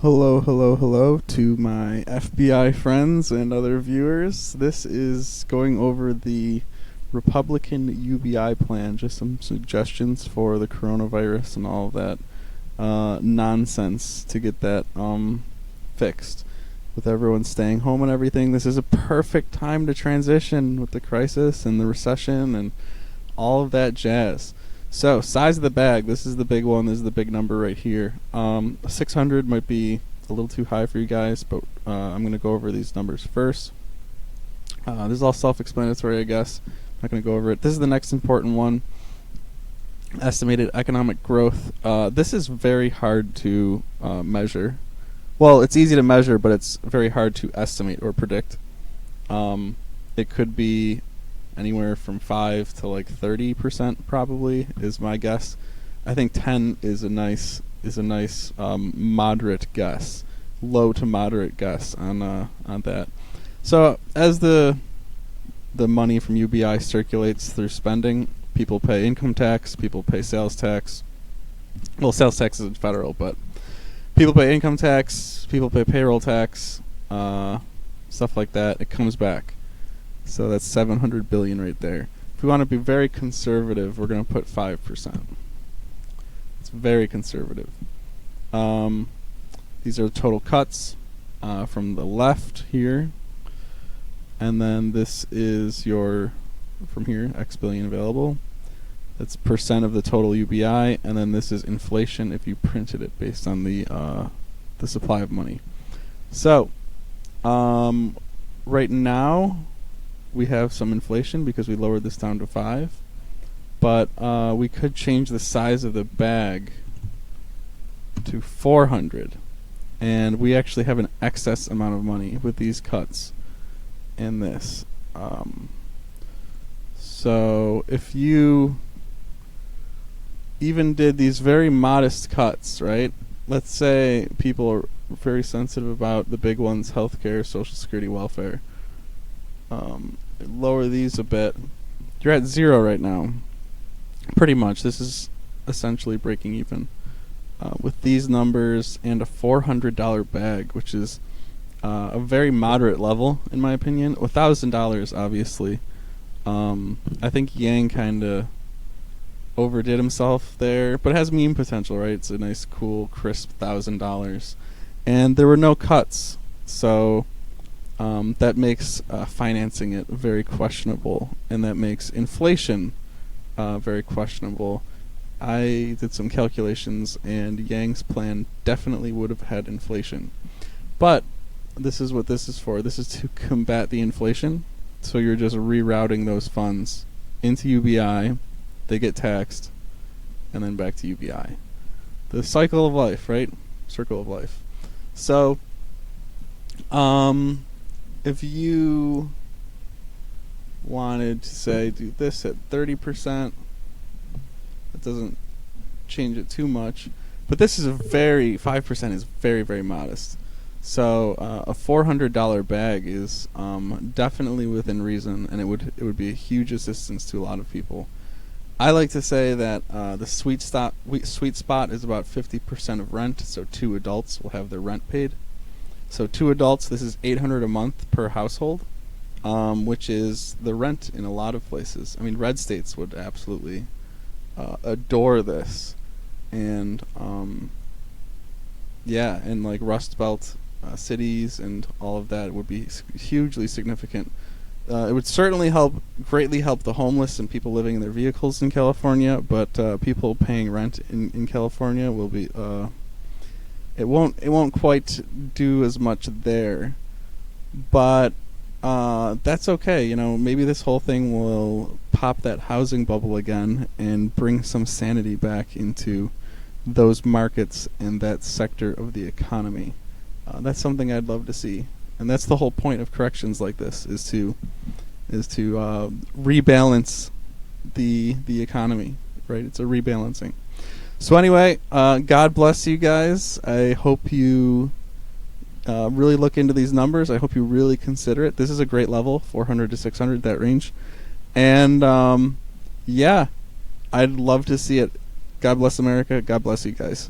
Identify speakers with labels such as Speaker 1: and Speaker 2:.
Speaker 1: Hello, hello, hello to my FBI friends and other viewers. This is going over the Republican UBI plan, just some suggestions for the coronavirus and all of that nonsense to get that fixed. With everyone staying home and everything, this is a perfect time to transition with the crisis and the recession and all of that jazz. So, size of the bag. This is the big one. This is the big number right here. 600 might be a little too high for you guys, but I'm going to go over these numbers first. This is all self-explanatory, I guess. I'm not going to go over it. This is the next important one. Estimated economic growth. This is very hard to measure. Well, it's easy to measure, but it's very hard to estimate or predict. It could be anywhere from 5 to like 30% probably is my guess. I think 10 is a nice moderate guess, low to moderate guess on that. So as the money from UBI circulates through spending, people pay income tax, people pay sales tax. Well, sales tax is federal, but people pay income tax, people pay payroll tax, stuff like that. It comes back. So that's 700 billion right there. If we want to be very conservative, we're going to put 5%. It's very conservative. These are the total cuts from the left here. And then this is your, from here, X billion available. That's percent of the total UBI. And then this is inflation if you printed it based on the supply of money. So, right now, we have some inflation because we lowered this down to 5. But we could change the size of the bag to 400. And we actually have an excess amount of money with these cuts in this. So if you even did these very modest cuts, right? Let's say people are very sensitive about the big ones, healthcare, Social Security, welfare. Lower these a bit. You're at 0 right now. Pretty much. This is essentially breaking even. With these numbers and a $400 bag, which is a very moderate level, in my opinion. $1,000, obviously. I think Yang kind of overdid himself there, but it has meme potential, right? It's a nice, cool, crisp $1,000. And there were no cuts, so that makes financing it very questionable, and that makes inflation very questionable. I did some calculations, and Yang's plan definitely would have had inflation. But this is what this is for. This is to combat the inflation. So you're just rerouting those funds into UBI. They get taxed, and then back to UBI. The cycle of life, right? Circle of life. So, if you wanted to say do this at 30%, that doesn't change it too much. But this is 5% is very, very modest. So a $400 bag is definitely within reason, and it would be a huge assistance to a lot of people. I like to say that the sweet spot is about 50% of rent, so 2 adults will have their rent paid. So 2 adults, this is $800 a month per household, which is the rent in a lot of places. I mean, red states would absolutely adore this, and and like Rust Belt cities and all of that would be hugely significant. It would certainly greatly help the homeless and people living in their vehicles in California, but people paying rent in California will be it won't quite do as much there, but that's okay. You know, maybe this whole thing will pop that housing bubble again and bring some sanity back into those markets and that sector of the economy. That's something I'd love to see, and that's the whole point of corrections like this: is to rebalance the economy. Right? It's a rebalancing. So anyway, God bless you guys. I hope you really look into these numbers. I hope you really consider it. This is a great level, 400 to 600, that range. And I'd love to see it. God bless America. God bless you guys.